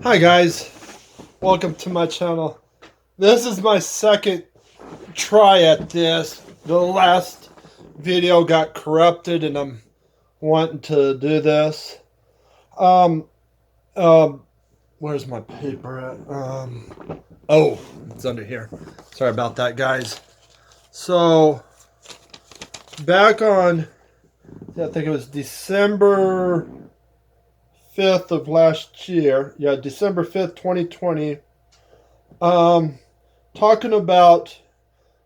Hi guys, welcome to my channel. This is my second try at this. The last video got corrupted and I'm wanting to do this. Um, where's my paper at? Oh, it's under here. Sorry about that, guys. So, back on, I think it was December 5th of last year. Yeah, December 5th, 2020. Talking about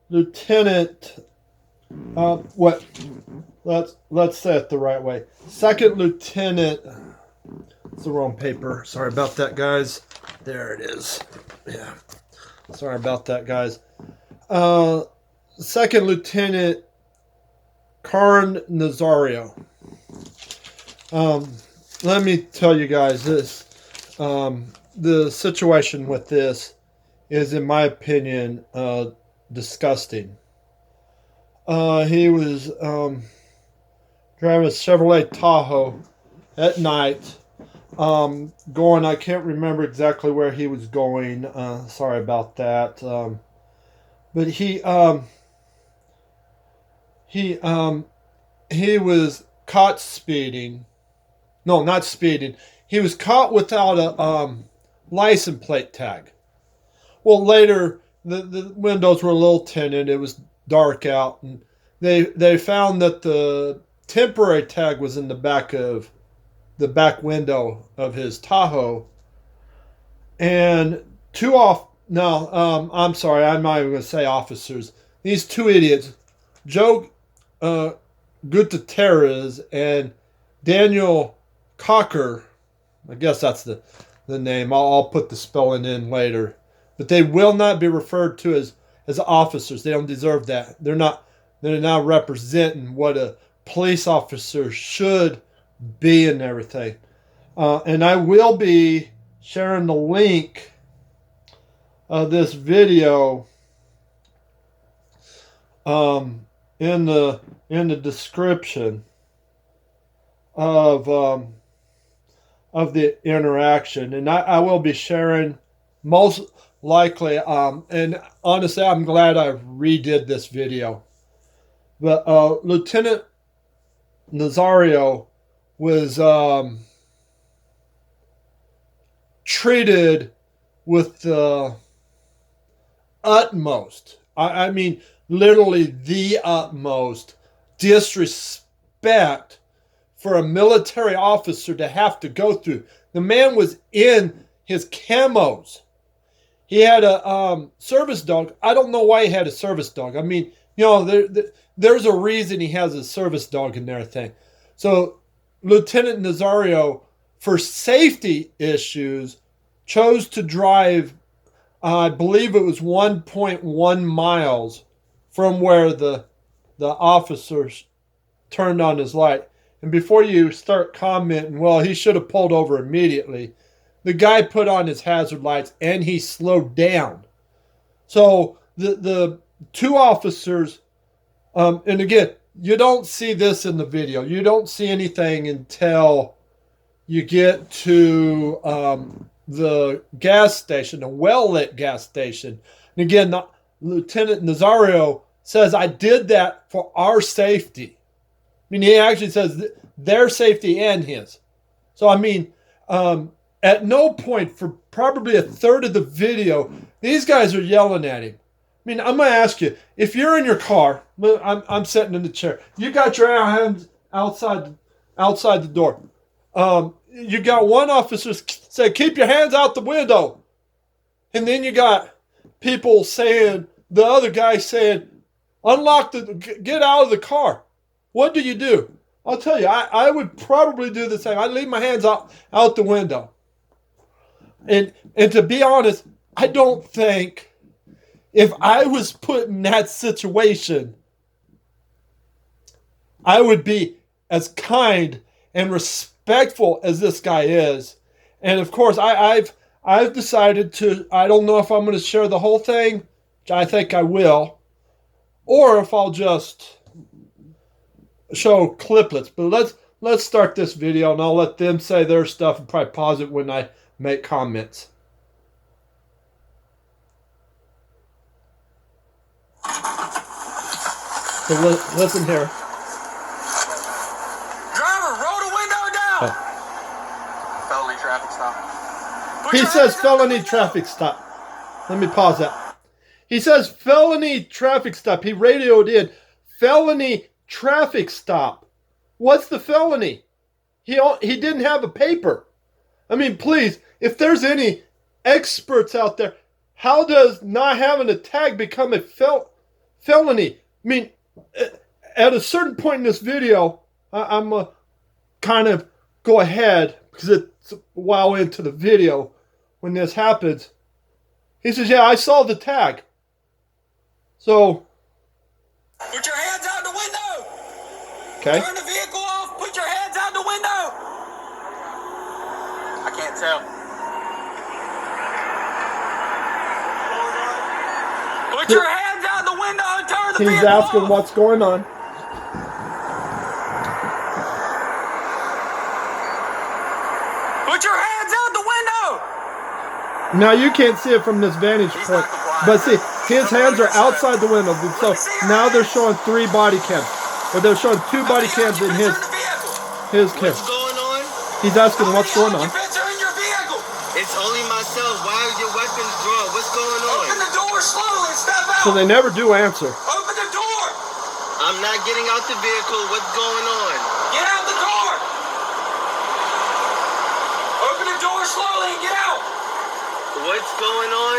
Lieutenant, what? Let's say it the right way. Second Lieutenant. It's the wrong paper. Sorry about that, guys. There it is. Yeah. Sorry about that, guys. Second Lieutenant CaronNazario. Let me tell you guys this. The situation with this is, in my opinion, disgusting. He was driving a Chevrolet Tahoe at night, going, I can't remember exactly where he was going. Sorry about that. But he was caught speeding. No, not speeding. He was caught without a license plate tag. Well, later the windows were a little tinted. It was dark out, and they found that the temporary tag was in the back window of his Tahoe. And I'm sorry, I'm not even going to say officers. These two idiots, Joe Gutierrez and Daniel Cocker, I guess that's the name. I'll put the spelling in later. But they will not be referred to as officers. They don't deserve that. They're not representing what a police officer should be and everything. And I will be sharing the link of this video in the description of the interaction, and I will be sharing most likely, and honestly I'm glad I redid this video. But Lieutenant Nazario was treated with the utmost, I mean literally the utmost disrespect for a military officer to have to go through. The man was in his camos. He had a service dog. I don't know why he had a service dog. I mean, there's a reason he has a service dog and everything. So Lieutenant Nazario, for safety issues, chose to drive, I believe it was 1.1 miles from where the officers turned on his light. And before you start commenting, well, he should have pulled over immediately, the guy put on his hazard lights and he slowed down. So the two officers, and again, you don't see this in the video. You don't see anything until you get to the gas station, a well-lit gas station. And again, Lieutenant Nazario says, I did that for our safety. I mean, he actually says their safety and his. So, I mean, at no point for probably a third of the video, these guys are yelling at him. I mean, I'm going to ask you, if you're in your car, I'm sitting in the chair, you got your hands outside the door. You got one officer say, keep your hands out the window. And then you got people saying, the other guy saying, get out of the car. What do? I'll tell you, I would probably do the same. I'd leave my hands out the window. And to be honest, I don't think if I was put in that situation, I would be as kind and respectful as this guy is. And of course, I've decided to, I don't know if I'm going to share the whole thing, which I think I will, or if I'll just show cliplets. But let's start this video, and I'll let them say their stuff and probably pause it when make comments. So listen here. Driver, roll the window down. Oh. Felony traffic stop. He says felony traffic stop. Let me pause that. He says felony traffic stop. He radioed in felony traffic stop. What's the felony? He didn't have a paper. I mean, please, if there's any experts out there, how does not having a tag become a felony? I mean, at a certain point in this video, I'm going to kind of go ahead because it's a while into the video when this happens. He says, yeah, I saw the tag. So. Put your hands out the window. Okay. Turn the vehicle off. Put your hands out the window. I can't tell. Put your hands out the window and turn the vehicle off. He's asking what's going on. Put your hands out the window. Now you can't see it from this vantage point, but see, his hands are outside the window. So now they're showing 3 body cams, or they're showing 2 body cams in his cam. What's going on? He's asking what's going on. It's only myself. Why are your weapons drawn? What's going on? Open the door slowly and step out. So they never do answer. Open the door. I'm not getting out the vehicle. What's going on? Get out the car. Open the door slowly and get out. What's going on?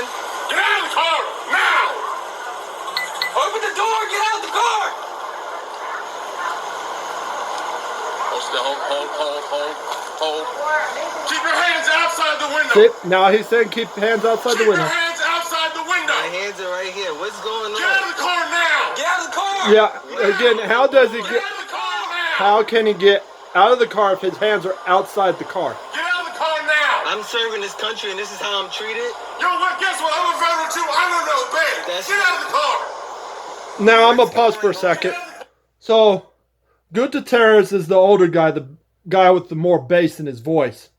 Get out of the car now. Open the door. Get out the car. Hold still. Hold. Keep your hands outside the window. See, now he's saying keep hands outside the window. Keep your hands outside the window. My hands are right here. What's going on? Get out of the car now. Get out of the car. Yeah, again, how does he get, Get out of the car now. how can he get out of the car if his hands are outside the car? Get out of the car now. I'm serving this country and this is how I'm treated? Yo, what? Guess what? I'm a veteran too. I don't know, babe. Get out of the car. Now I'm gonna pause for a second. So, Gutierrez is the older guy, the guy with the more bass in his voice.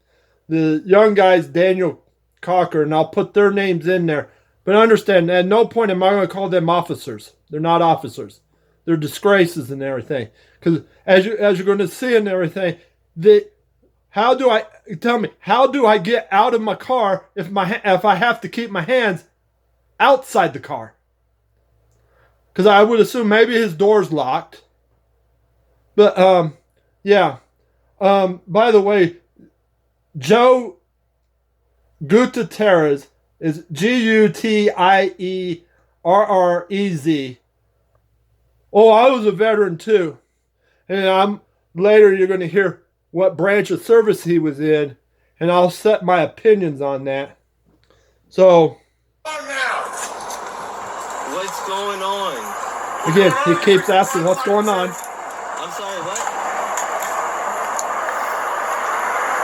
The young guy's Daniel Cocker, and I'll put their names in there. But understand, at no point am I going to call them officers. They're not officers. They're disgraces and everything. Because as you're going to see and everything, how do I get out of my car if I have to keep my hands outside the car? Because I would assume maybe his door's locked. But yeah. By the way, Joe Gutierrez is Gutierrez. Oh, I was a veteran too. And later you're going to hear what branch of service he was in, and I'll set my opinions on that. So, What's going on? Again, he keeps asking what's going on. I'm sorry, what?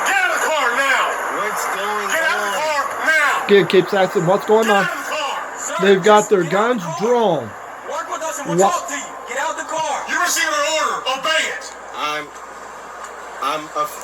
Get out of the car now. What's going Get out of the on? car now. Again, keeps asking what's going Get on. out of the car. Sir, They've got their just get out guns of the car. drawn. Work with us and we'll What? talk to you. Get out the car. You received an order. Obey it.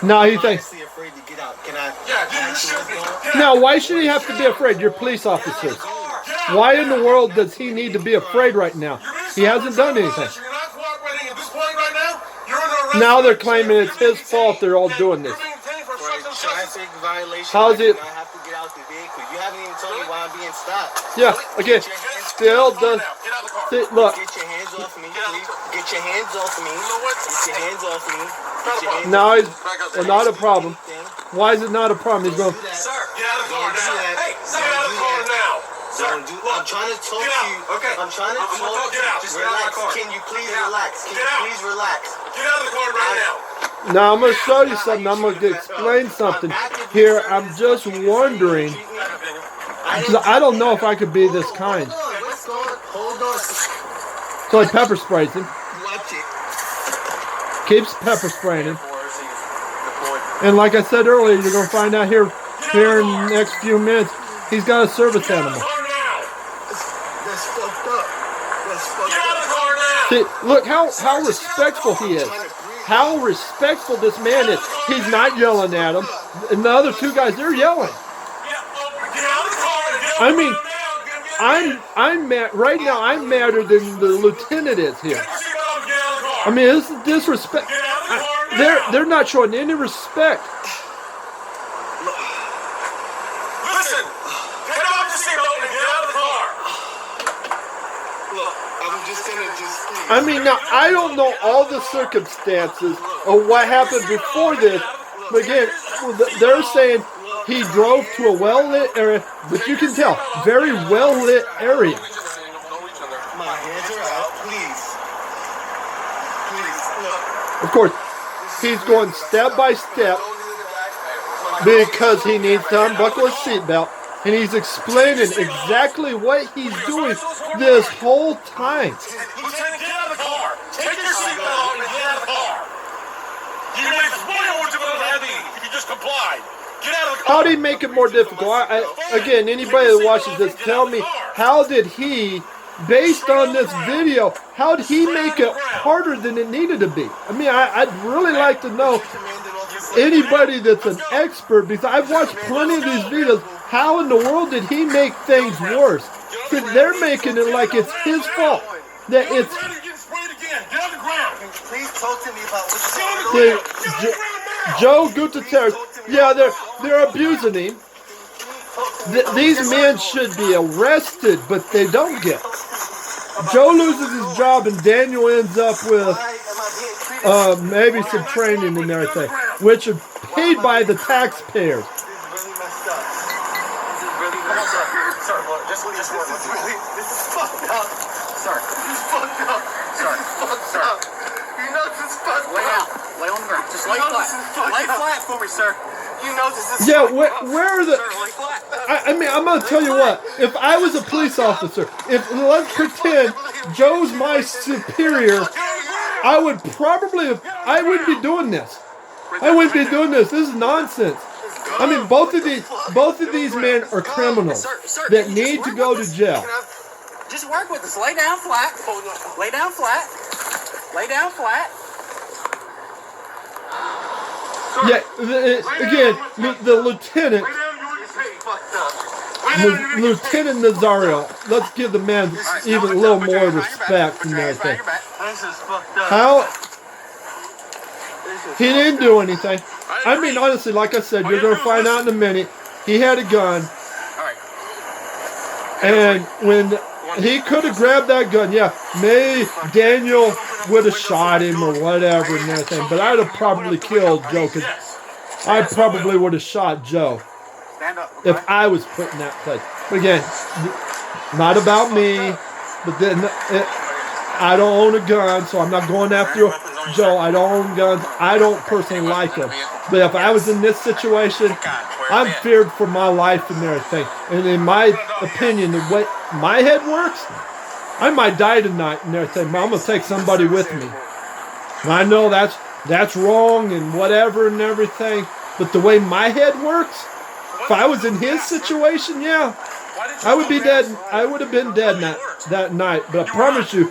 Now I'm you think- honestly afraid to get out. Can I? Yeah, you ask you should what's be. going on? Get out. Now, why should he have to be afraid? You're police Get out officers. of the car. Get out. Why in the world does he need to be afraid right now? He hasn't done anything. You're not cooperating at this point right now. You're under arrest. Now they're claiming it's his fault they're all doing this. You're being detained for For a obstruction of justice. traffic violation. How's it- I have to get out the vehicle. You haven't even told me why I'm being stopped. Yeah, again, still does. Get out of the car. See, look, Get your hands off me, please. Get your hands off me. You know what? Get your hands off me. Get your hands now off he's me. not a problem. Anything. Why is it not a problem? He's going, Do that. Sir, get out of the car Don't do now. that. Hey, Don't get out of the do car that. now. Sir, Don't do. I'm trying to talk get to out. you. Okay. I'm trying to I'm gonna talk. get out. Just get out of my Relax. car. Can you please Get out. relax? Can Get you out. please relax? Get out of the car right now. now I'm going to show you something. I'm going to explain something here. I'm just wondering, because I don't know if I could be this kind. Hold on. What's going on? Hold on. So he pepper sprays him, Watch it. keeps pepper spraying him. And like I said earlier, you're going to find out here in the next few minutes, he's got a service Get out of animal. the car now. That's fucked up. That's fucked Get out of up. the car now. See, look how respectful he is. How respectful this man is. He's not yelling at him. and the other two guys, they're yelling. I mean, I'm mad right now. I'm madder than the lieutenant is here. I mean, this is disrespect. They're not showing any respect. Listen, get off the seatbelt and get out of the car. Look, I'm just gonna please. I mean, now I don't know all the circumstances of what happened before this, but again, they're saying he drove to a well-lit area, but you can tell, very well-lit area. My hands are out, please. Please, look. Of course, he's going step by step because he needs to unbuckle his seatbelt, and he's explaining exactly what he's doing this whole time. Lieutenant, get out of the car. Take your seatbelt off and get out of the car. You can explain what you're going to have if you just comply. Get out of the car. How did he make it more difficult? Again, anybody that watches this, tell me, how did he, based on this video, how did he make it harder than it needed to be? I mean, I'd really like to know, anybody that's an expert, because I've watched plenty of these videos, how in the world did he make things worse? Because they're making it like it's his fault. That it's... Please talk to me about what's going on. Joe Gutierrez, yeah, they're abusing him. These men should be arrested, but they don't get. Joe loses his job, and Daniel ends up with maybe some training and everything, which are paid by the taxpayers. This is fucked up. Sir, this is fucked up. Sir, you know this is fucked up. Lay down. Lay on the ground. Just lay flat. Lay flat for me, sir. You know this is Yeah, fucked up. where are the... Sir, lay flat. I mean, I'm going to tell you what. If I was a police officer, let's pretend Joe's my superior, I would I wouldn't be doing this. I wouldn't be doing this. This is nonsense. I mean, both of these men are criminals that need to go to jail. Just work with us. Lay down flat. Lay down flat. Lay down flat. Yeah, again, the lieutenant, Lieutenant Nazario, let's give the man even a little more respect and everything. This is fucked up. How? He didn't do anything. I mean, honestly, like I said, you're going to find out in a minute. He had a gun. And when he could have grabbed that gun, yeah, maybe Daniel would have shot him or whatever and everything. But I'd have probably killed Joe, because I probably would have shot Joe if I was put in that place. But again, not about me. But then I don't own a gun, so I'm not going after Joe. I don't own guns. I don't personally like them. But if I was in this situation, I'm feared for my life and everything. And in my opinion, the way my head works, I might die tonight and everything, but I'm going to take somebody with me. And I know that's wrong and whatever and everything, but the way my head works, if I was in his situation, yeah, I would be dead. I would have been dead that night. But I promise you,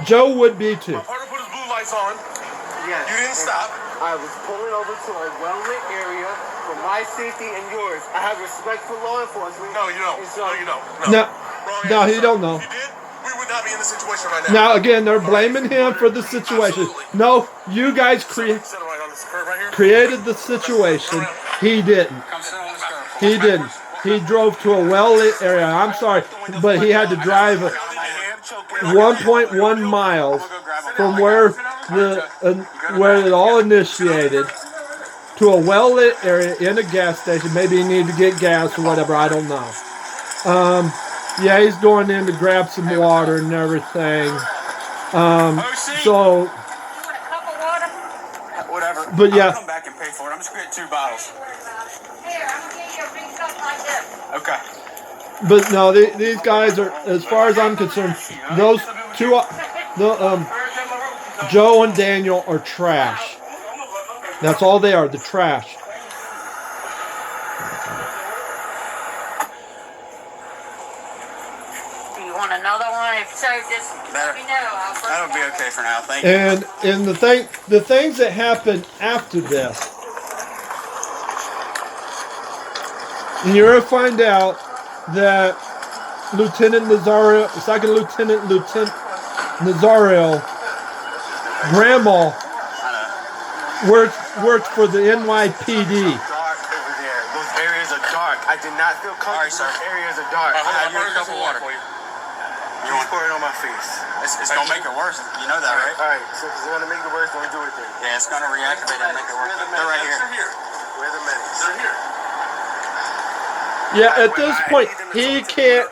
Joe would be too. My partner put his blue lights on. Yes. You didn't stop. I was pulling over to a well-lit area for my safety and yours. I have respect for law enforcement. No, you don't. And so, No, you don't. No, he don't know. If you did, we would not be in this situation right now. Now, again, they're blaming him for the situation. No, you guys created the situation. He didn't. He didn't. He drove to a well-lit area. I'm sorry, but he had to drive 1.1 miles from where it all initiated to a well-lit area in a gas station. Maybe he needed to get gas or whatever. I don't know. Yeah, he's going in to grab some water and everything. So, Whatever. But yeah. I'll come back and pay for it. I'm just going to get 2 bottles. Here, I'm gonna get you a big cup like this. Okay. but no, these guys are, as far as I'm concerned, those two, Joe and Daniel are trash. That's all they are. The trash. You want another one? If so, just let me know. That'll be okay for now. Thank you. And the things that happen after this, And you're going to find out that Lieutenant Nazario, Second Lieutenant Nazario, grandma worked for the NYPD. Dark over there. Those areas are dark. I did not feel comfortable. All right, sir. Those areas are dark. I need a cup of water. You want to pour it on my face? It's gonna make it worse. You know that, right? All right. So if it's gonna make it worse, don't do it then. Yeah, it's gonna reactivate and make it worse. They're right here. Where are the medics? They're here. Yeah, at this point, he can't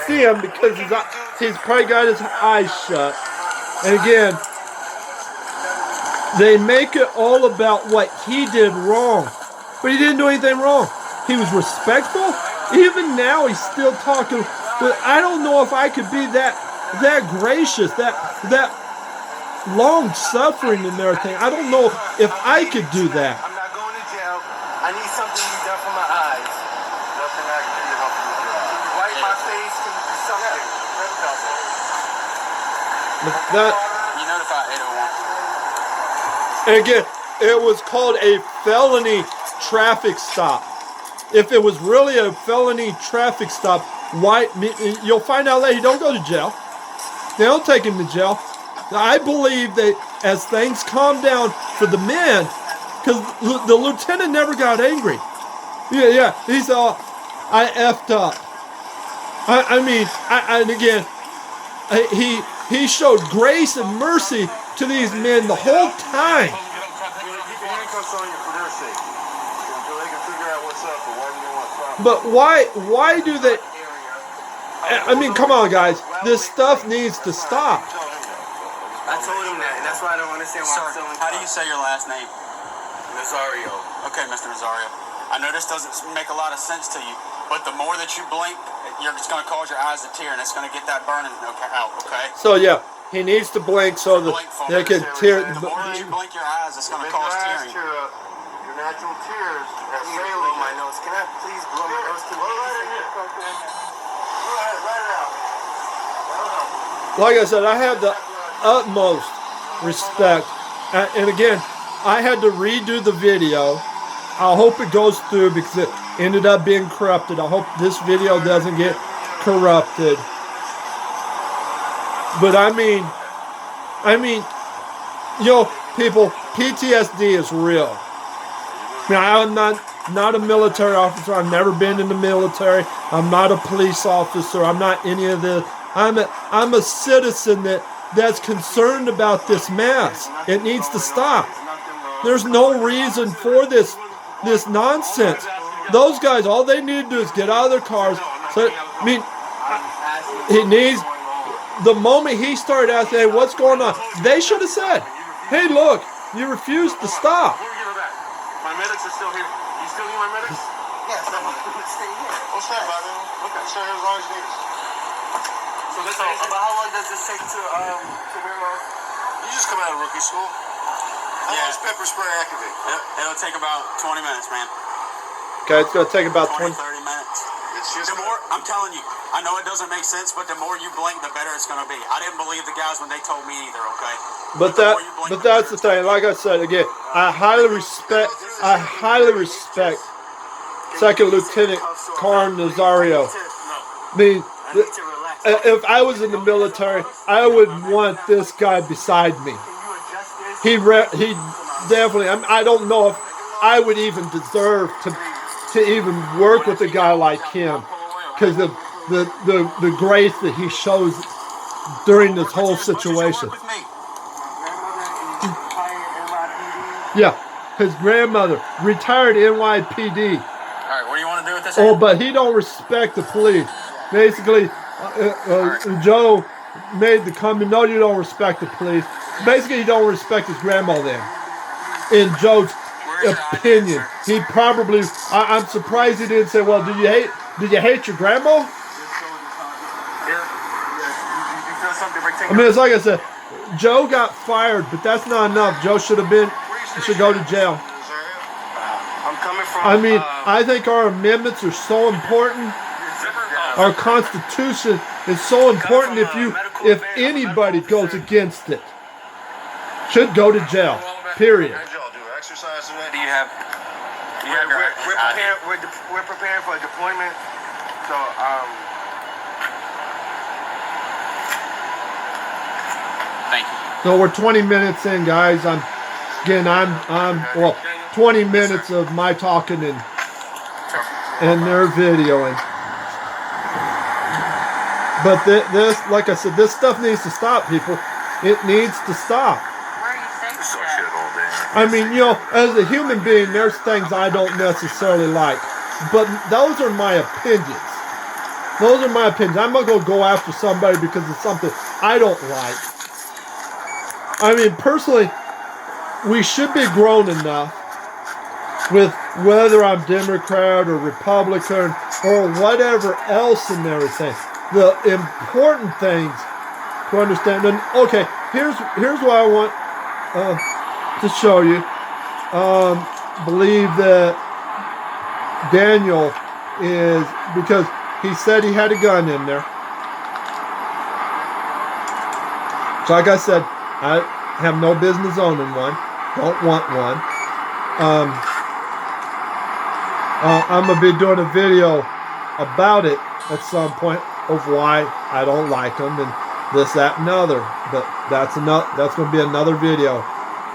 see him because he's probably got his eyes shut. And again, they make it all about what he did wrong. But he didn't do anything wrong. He was respectful. Even now, he's still talking. But I don't know if I could be that gracious, that long-suffering and everything. I don't know if I could do that. I'm not going to jail. I need something to be done for my eyes. Nothing I can do to help you with your eyes. Wipe my face and do something. That, You notify 801. and again, it was called a felony traffic stop. If it was really a felony traffic stop, why? You'll find out later. He don't go to jail. They don't take him to jail. I believe that as things calm down for the men, because the lieutenant never got angry. Yeah. He's I effed up. And again, he showed grace and mercy to these men the whole time. Keep your handcuffs on you for their sake. Until they can figure out what's up or why you don't want to But why do they? I mean, come on, guys. This stuff needs to stop. I told him that, and that's why I don't understand why I'm still in How do you say your last name? Nazario. Okay, Mr. Nazario. I know this doesn't make a lot of sense to you, but the more that you blink, it's going to cause your eyes to tear, and it's going to get that burning out, okay? So yeah, he needs to blink so that they can tear. The more that you blink your eyes, it's going to cause tearing. Your natural tears are failing my nose. Can I please blow my nose to Like I said, I have the utmost respect, and again, I had to redo the video. I hope it goes through because it ended up being corrupted. I hope this video doesn't get corrupted. But I mean, people, PTSD is real. I'm not a military officer. I've never been in the military. I'm not a police officer. I'm not any of this. I'm a citizen that's concerned about this mess. It needs to stop. There's no reason for this nonsense. Those guys, all they need to do is get out of their cars. So, he needs. The moment he started asking, hey, what's going on? They should have said, hey, look, you refused to stop. My medics are still here. You still need my medics? Yes, I'm going to stay here. We'll stand by them. Okay, stay here as long as you need us. So about how long does this take to wear off? You just come out of rookie school. How long is pepper spray activate? It'll take about 20 minutes, man. Okay, it's going to take about 20, 20. 30 minutes. It's just The more, I'm telling you, I know it doesn't make sense, but the more you blink, the better it's going to be. I didn't believe the guys when they told me either, okay? But that's the thing. Like I said again, I highly respect Second Lieutenant CaronNazario. I mean, if I was in the military, I would want this guy beside me. He definitely. I don't know if I would even deserve to even work with a guy like him because of the grace that he shows during this whole situation. Yeah, his grandmother, retired NYPD. All right, what do you want to do with this? Oh, but he don't respect the police. Basically, Joe made the comment, no, you don't respect the police. Basically, he don't respect his grandma then. In Joe's opinion, he probably, I'm surprised he didn't say, well, did you hate your grandma? I mean, it's like I said, Joe got fired, but that's not enough. Joe should go to jail. I'm coming from. I mean, I think our amendments are so important. Our Constitution is so important. If anybody goes against it, should go to jail. Period. Do exercise today? Do you have we're preparing for a deployment. So Thank you. So we're 20 minutes in, guys. I'm 20 minutes of my talking and their videoing. But this, like I said, this stuff needs to stop, people. It needs to stop. Where are you saying so that? shit all day. I mean, you know, as a human being, there's things I don't necessarily like. But those are my opinions. Those are my opinions. I'm not going to go after somebody because of something I don't like. I mean, personally, we should be grown enough with whether I'm Democrat or Republican or whatever else and everything. The important things to understand. And okay, here's what I want to show you. Believe that Daniel is, because he said he had a gun in there. So like I said, I have no business owning one. Don't want one. I'm going to be doing a video about it at some point of why I don't like them and this, that, and other. But that's going to be another video.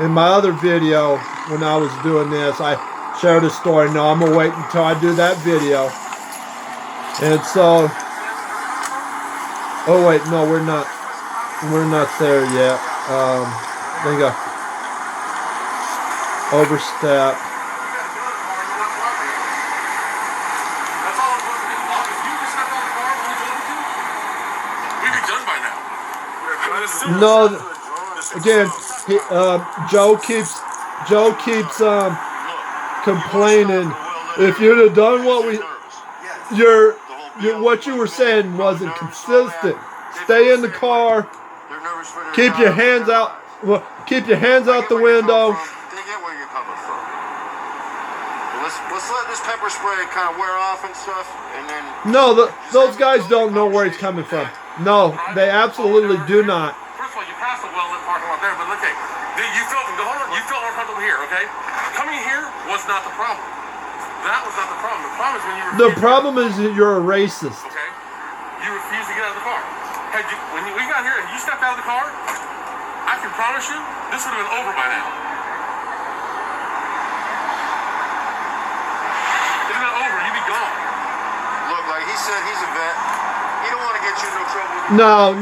In my other video, when I was doing this, I shared a story. No, I'm going to wait until I do that video. And so, oh wait, no, we're not there yet. I think I overstepped. No, again, Joe keeps complaining. If you'd have done what what you were saying wasn't consistent. Stay in the car. Keep your hands out. Well, keep your hands out the window. They get where you're coming from. Let's let this pepper spray kind of wear off and stuff, and then. No, those guys don't know where he's coming from. No, they absolutely do not. First of all, you passed the well-lit parking lot there, but okay, you felt uncomfortable here, okay? Coming here was not the problem. That was not the problem. The problem is when you refuse. The problem is that you're a racist. Okay, you refuse to get out of the car. When we got here and you stepped out of the car, I can promise you this would have been over by now. It'd have been over. You'd be gone. Look, like he said, he's a vet. He don't want to get you in no trouble. No,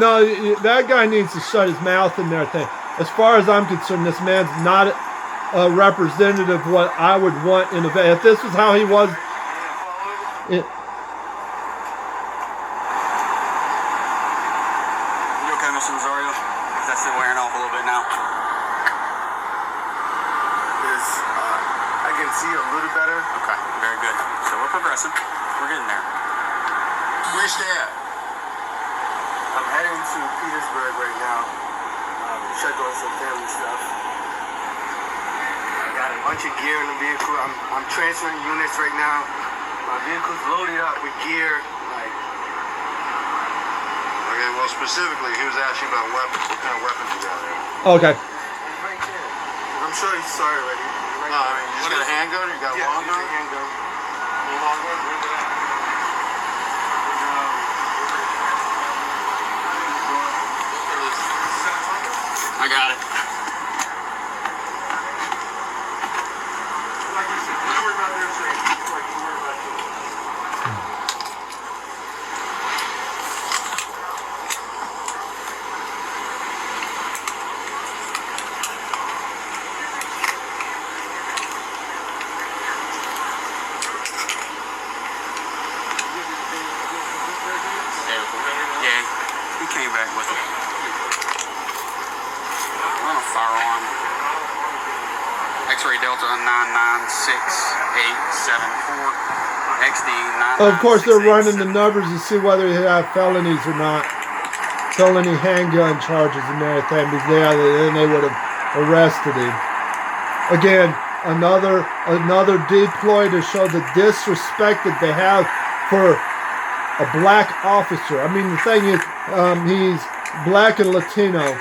that guy needs to shut his mouth and everything. As far as I'm concerned, this man's not a representative of what I would want in a vet. If this was how he was, You okay, Mr. Nazario? Is that still wearing off a little bit now? I can see a little better. Okay, very good. So we're progressing. We're getting there. Where you stay at? I'm heading to Petersburg right now. Check on some family stuff. I got a bunch of gear in the vehicle. I'm transferring units right now. My vehicle's loaded up with gear. Okay, well, specifically, he was asking about weapons. What kind of weapons you got there? okay. It's right there. I'm sure you saw it already. Right no, I mean, you just got a handgun? You got a long gun? Yeah, handgun. Long gun? Where's that? I got it. Like you said, don't worry about their safety. Like you worry about yours. Yeah, he came back with it. On a firearm. X-ray Delta 996-874. XD 996-874. Of course, they're running the numbers to see whether he have felonies or not. Felony handgun charges and everything, because then they would have arrested him. Again, another deploy to show the disrespect that they have for a black officer. I mean, the thing is, he's black and Latino.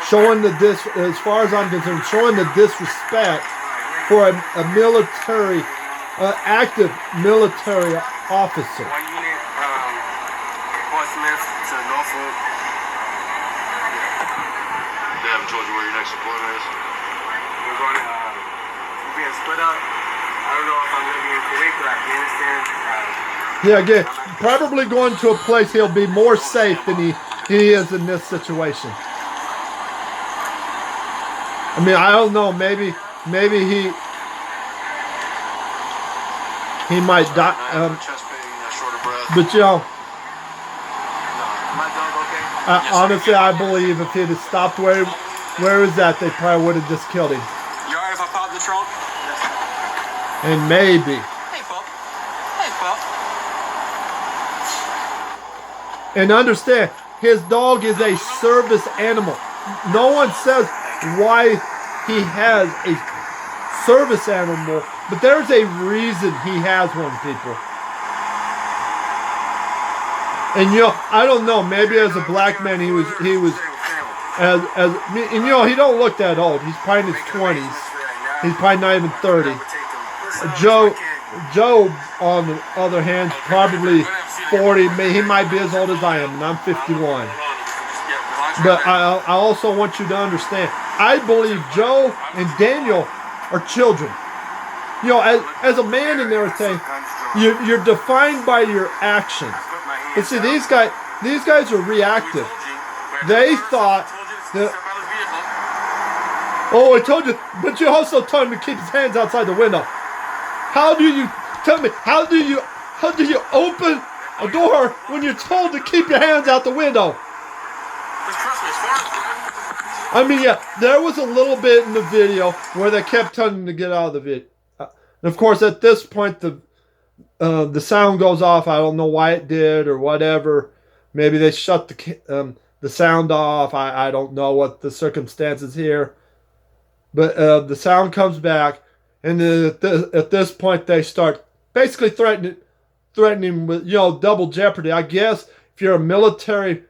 Showing as far as I'm concerned, showing the disrespect for a military active military officer. One unit, Portsmouth to Norfolk. They haven't told you where your next deployment is? We're going to, we're being split up. I don't know if I'm going to be in Kuwait or Afghanistan. Yeah, again, probably going to a place he'll be more safe than he is in this situation. I mean, I don't know. Maybe he might die. Chest pain, shorter breath. But you know, My dog okay? honestly, I believe if he'd have stopped where he was at, they probably would have just killed him. You alright if I pop the trunk? And maybe. Hey, pup. Hey, pup. And understand, his dog is a service animal. No one says why he has a service animal, but there's a reason he has one, people. And you know, I don't know, maybe as a black man he was as and you know, he don't look that old. He's probably in his 20s. He's probably not even 30. Joe, on the other hand, probably 40. He might be as old as I am, and I'm 51. But I also want you to understand, I believe Joe and Daniel are children. You know, as a man and everything, you're defined by your actions. But see, these guys are reactive. They thought that, oh, I told you, but you also told him to keep his hands outside the window. How do you open a door when you're told to keep your hands out the window? I mean, yeah, there was a little bit in the video where they kept telling him to get out of the video. And of course, at this point, the sound goes off. I don't know why it did or whatever. Maybe they shut the sound off. I don't know what the circumstances here. But the sound comes back, and then at this point they start basically threatening him with, you know, double jeopardy. I guess if you're a military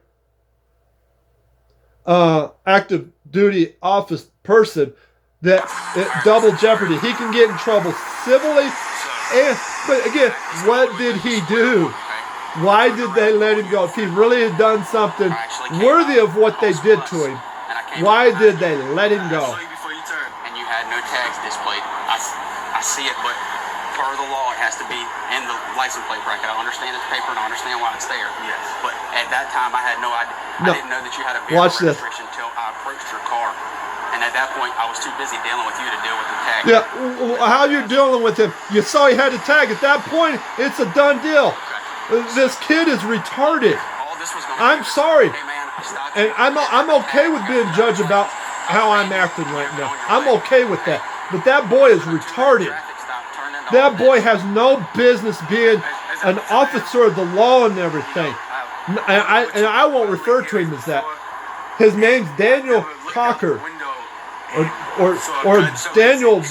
active duty office person, that double jeopardy, he can get in trouble civilly. But again, what did he do? Why did they let him go? If he really had done something worthy of what they did to him, why did they let him go? And you had no tags displayed. I see it, but per the law, it has to be in the license plate bracket. I understand it's paper and I understand why it's there. Yes. But at that time, I had no idea. No. I didn't know that you had a vehicle registration until I approached your car. And at that point, I was too busy dealing with you to deal with the tag. Yeah, how you dealing with him? You saw he had a tag. At that point, it's a done deal. Okay. This kid is retarded. All this was going I'm sorry. Hey man, and I'm okay with being judged about how I'm acting right now. I'm okay with that. But that boy is retarded. That boy has no business being an officer of the law and everything. And I won't refer to him as that. His name's Daniel Cocker. Or Daniel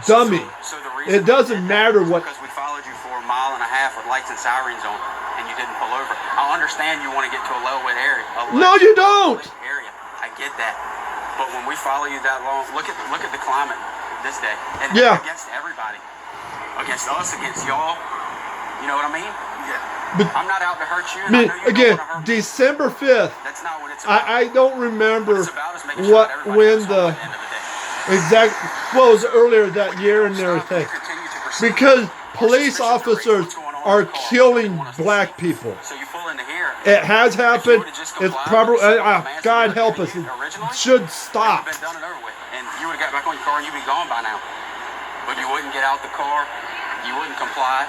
Dummy. It doesn't matter what. Because we followed you for a mile and a half with lights and sirens on, and you didn't pull over. I understand you want to get to a low-lit area. No, you don't. I get that. But when we follow you that long, look at the climate this day. And yeah. Against everybody. Against us, against y'all. You know what I mean? Yeah. But I'm not out to hurt you. Again, December 5th. That's not what it's about. I don't remember when the exact. Well, it was earlier that year and everything. Because police officers are killing black people. So you pull into here. It has happened. It's probably God help us. It should stop. Been done and over with, and you would have got back on your car and you'd be gone by now. But you wouldn't get out the car. You wouldn't comply.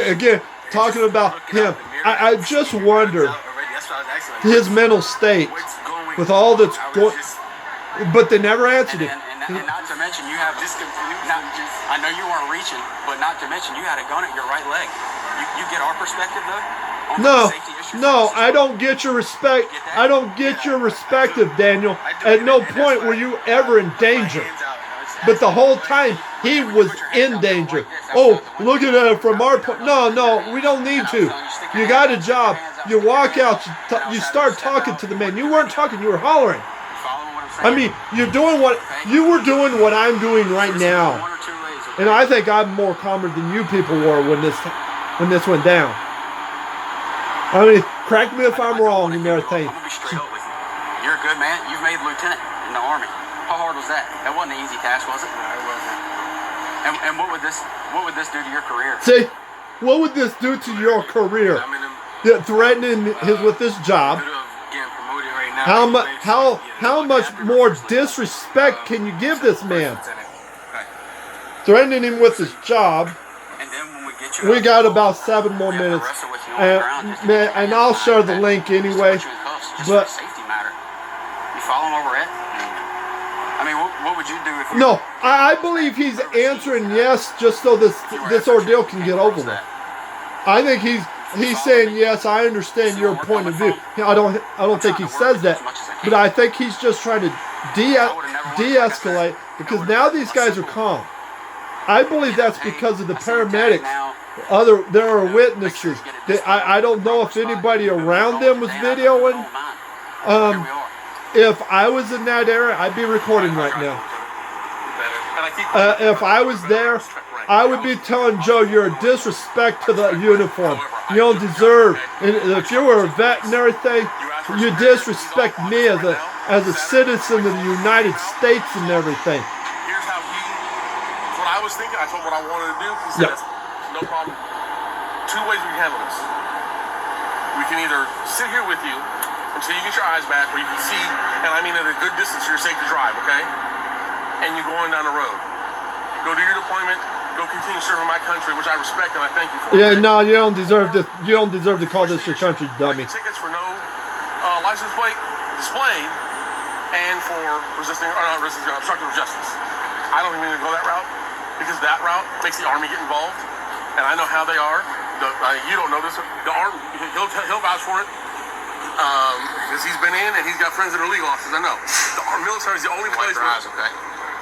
Again, talking about him, I just wonder his mental state with all that's going. But they never answered it. And not to mention, you have I know you weren't reaching, but not to mention, you had a gun at your right leg. You get our perspective though. No, I don't get your respect. I don't get your perspective, Daniel. At no point were you ever in danger. But the whole time, he was in danger. Oh, look at it from our point. No, we don't need to. You got a job. You walk out. You start talking to the man. You weren't talking. You were hollering. I mean, you were doing what I'm doing right now. And I think I'm more calmer than you people were when this went down. I mean, correct me if I'm wrong and everything. I'm gonna be straight up with you. You're a good man. You've made lieutenant in the Army. How hard was that? That wasn't an easy task, was it? No, it wasn't. And what would this do to your career? See, what would this do to your career? I mean, Yeah, threatening with this job. getting promoted right now. How much more disrespect can you give this man? Threatening him with his job. And then when we get you We got about 7 more minutes, and I'll share the link anyway. But safety matter. You follow him over it. I mean, what would you do if? no, I believe he's answering yes, just so this ordeal can get over with. I think he's saying yes. I understand your point of view. I don't think he says that, but I think he's just trying to de-escalate because now these guys are calm. I believe that's because of the paramedics. There are witnesses. I don't know if anybody around them was videoing. If I was in that area, I'd be recording right now. If I was there, I would be telling Joe, you're a disrespect to the uniform. You don't deserve. And if you were a vet and everything, you disrespect me as a citizen of the United States and everything. Here's how what I was thinking. I told him what I wanted to do. He said, no problem. 2 ways we can handle this. We can either sit here with you until you get your eyes back where you can see, and I mean at a good distance, you're safe to drive, okay? And you're going down the road. Go do your deployment. Go continue serving my country, which I respect and I thank you for. Yeah, no, you don't deserve this. You don't deserve to call this your country, dummy. Tickets for no license plate displayed and for obstructing of justice. I don't even need to go that route because that route makes the Army get involved, and I know how they are. You don't know this. The Army, he'll vouch for it because he's been in and he's got friends that are legal officers. I know. The military is the only place.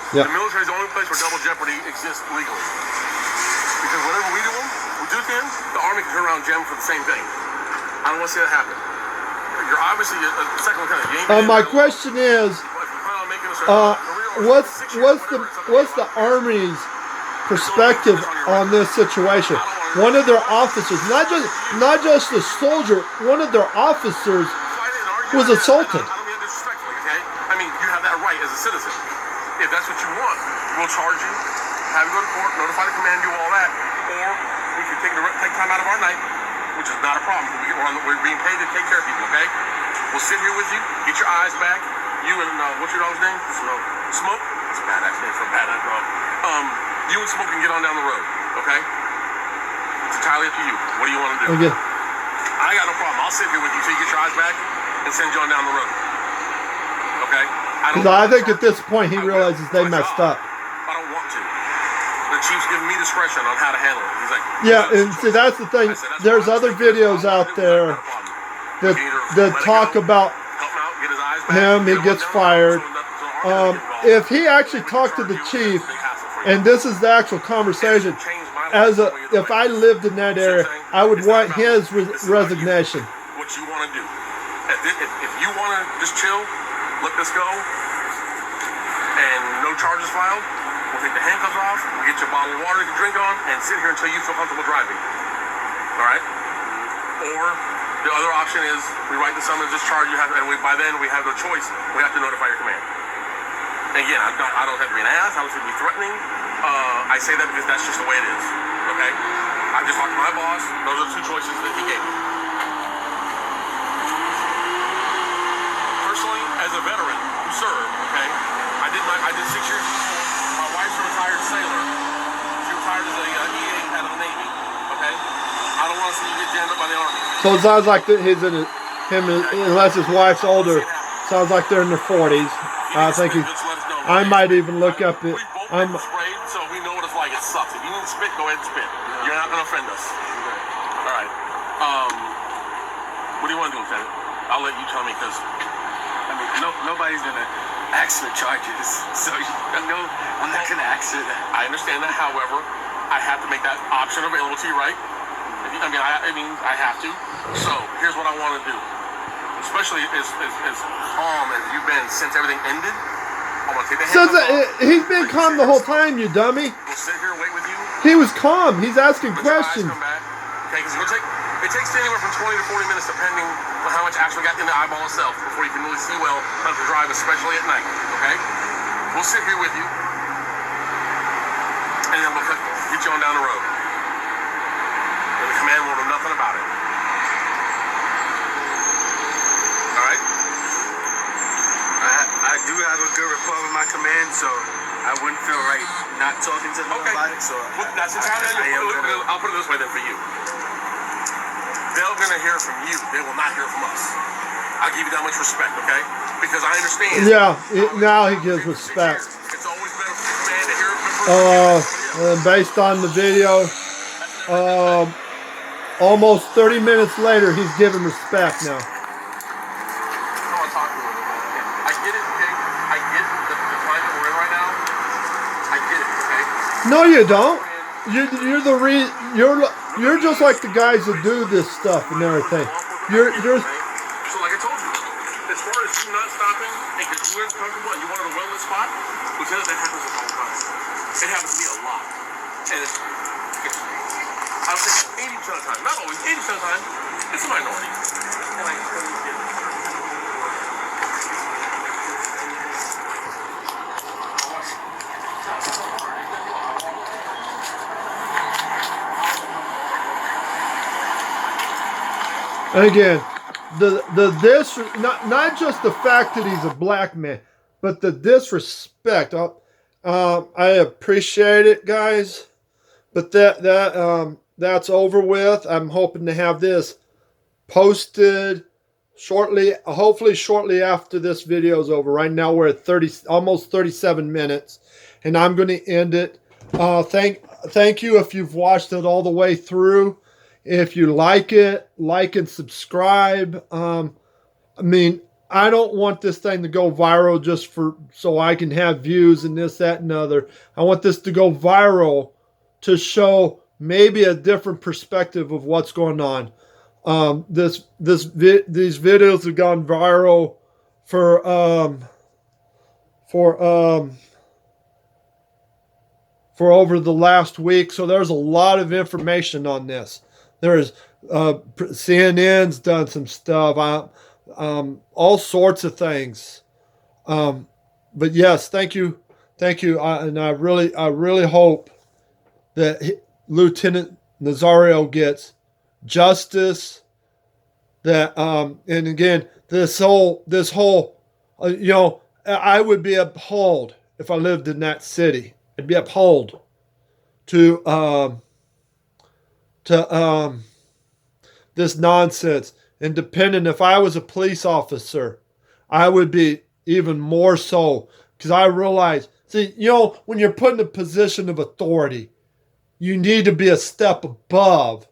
Yeah. The military is the only place where double jeopardy exists legally. Because whenever we do things, the Army can turn around and jam for the same thing. I don't want to see that happen. You're obviously a second lieutenant. My question is, what's the Army's perspective on this situation? One of their officers, not just a soldier, one of their officers was assaulted. I don't mean disrespectfully, okay? I mean, you have that right as a citizen. If that's what you want, we'll charge you, have you go to court, notify the command, do all that, or we can take time out of our night, which is not a problem. We're being paid to take care of people, okay? We'll sit here with you, get your eyes back. You and what's your dog's name? Smoke. That's a bad name for a bad dog. You and Smoke can get on down the road, okay? It's entirely up to you. What do you want to do? Okay. I got no problem. I'll sit here with you till you get your eyes back and send you on down the road. Okay? Because I think at this point he realizes they messed up. I don't want to. The chief's giving me discretion on how to handle it. He's like, yeah, and see that's the thing. There's other videos out there that talk about him. He gets fired. If he actually talked to the chief, and this is the actual conversation, if I lived in that area, I would want his resignation. What you want to do? If you want to just chill, let this go, and no charges filed, we'll take the handcuffs off, we'll get you a bottle of water to drink on, and sit here until you feel comfortable driving. Alright? Or the other option is we write the summons, discharge, by then we have no choice. We have to notify your command. And again, I don't have to be an ass, I don't have to be threatening. I say that because that's just the way it is. Okay? I just talked to my boss, those are the 2 choices that he gave me. Personally, as a veteran who served, okay, I did 6 years before. My wife's a retired sailor. She retired as a EA head of the Navy. Okay, I don't want to see you get jammed up by the Army. So it sounds like unless his wife's older, sounds like they're in their 40s. I think I might even look up it. I'm sprayed, so we know what it's like. It sucks. If you need to spit, go ahead and spit. You're not going to offend us. All right. What do you want to do, Lieutenant? I'll let you tell me because. I mean, nobody's gonna ask for charges, so I'm not gonna ask for that. I understand that. However, I have to make that option available to you, right? I have to. So here's what I want to do. Especially as calm as you've been since everything ended. I want to take the handcuffs off. He's been calm the whole time, you dummy. We'll sit here and wait with He was calm. He's asking Let your eyes questions. come back. Okay, because it takes anywhere from 20 to 40 minutes, depending on how much actually got in the eyeball itself, before you can really see well how to drive, especially at night. Okay? We'll sit here with you, and then we'll get you on down the road. And the command will know nothing about it. All right? I do have a good rapport with my command, so I wouldn't feel right not talking to them about it. So That's entirely I'll put it this way then for you. They're going to hear from you. They will not hear from us. I'll give you that much respect, okay? Because I understand. Yeah, now he gives respect. It's always better for the man to hear it from Based on the video, almost 30 minutes later, he's giving respect now. I want to talk to him. I get it, okay? I get the climate we're in right now. I get it, okay? No, you don't. You're just like the guys that do this stuff and everything. You're So like I told you, as far as you not stopping and because you weren't comfortable and you wanted a wellness spot, Lieutenant, that happens all the time. It happens to me a lot. And it's I would say 80% of the time, not always, 80% of the time, it's a minority. And I totally get it. And again, this not just the fact that he's a black man, but the disrespect. I appreciate it, guys, but that's over with. I'm hoping to have this posted shortly, hopefully shortly after this video is over. Right now we're at almost 37 minutes, and I'm going to end it. Thank you if you've watched it all the way through. If you like it, like and subscribe. I mean, I don't want this thing to go viral just so I can have views and this, that, and other. I want this to go viral to show maybe a different perspective of what's going on. These videos have gone viral for over the last week, so there's a lot of information on this. There's CNN's done some stuff, all sorts of things. But yes, thank you, and I really hope that Lieutenant Nazario gets justice. That and again, this whole I would be appalled if I lived in that city. I'd be appalled to this nonsense. And depending, if I was a police officer, I would be even more so, because I realize, when you're put in a position of authority, you need to be a step above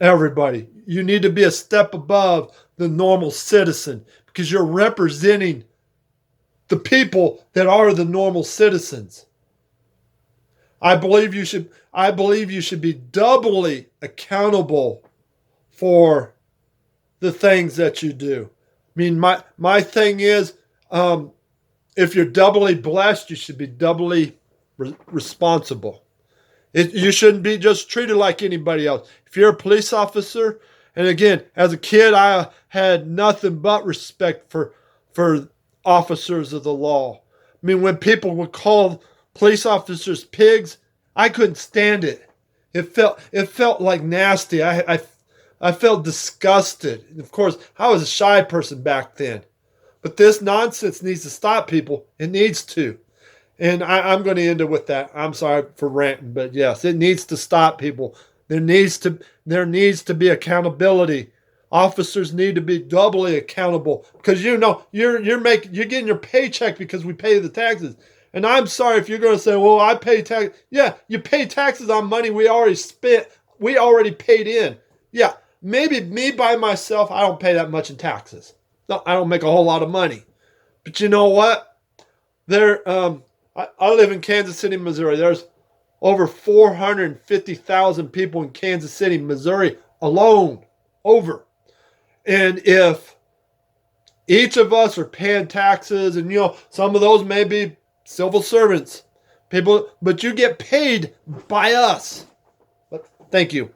everybody. You need to be a step above the normal citizen, because you're representing the people that are the normal citizens. I believe you should be doubly accountable for the things that you do. I mean, my thing is, if you're doubly blessed, you should be doubly responsible. You shouldn't be just treated like anybody else. If you're a police officer, and again, as a kid, I had nothing but respect for officers of the law. I mean, when people would call police officers pigs, I couldn't stand it. It felt like nasty. I felt disgusted. Of course, I was a shy person back then. But this nonsense needs to stop, people. It needs to. And I'm going to end it with that. I'm sorry for ranting, but yes, it needs to stop, people. There needs to be accountability. Officers need to be doubly accountable, because you're getting your paycheck because we pay the taxes. And I'm sorry if you're going to say, well, I pay tax. Yeah, you pay taxes on money we already spent. We already paid in. Yeah, maybe me by myself, I don't pay that much in taxes. No, I don't make a whole lot of money. But you know what? I live in Kansas City, Missouri. There's over 450,000 people in Kansas City, Missouri alone. And if each of us are paying taxes, and some of those may be civil servants, People, but you get paid by us. But thank you.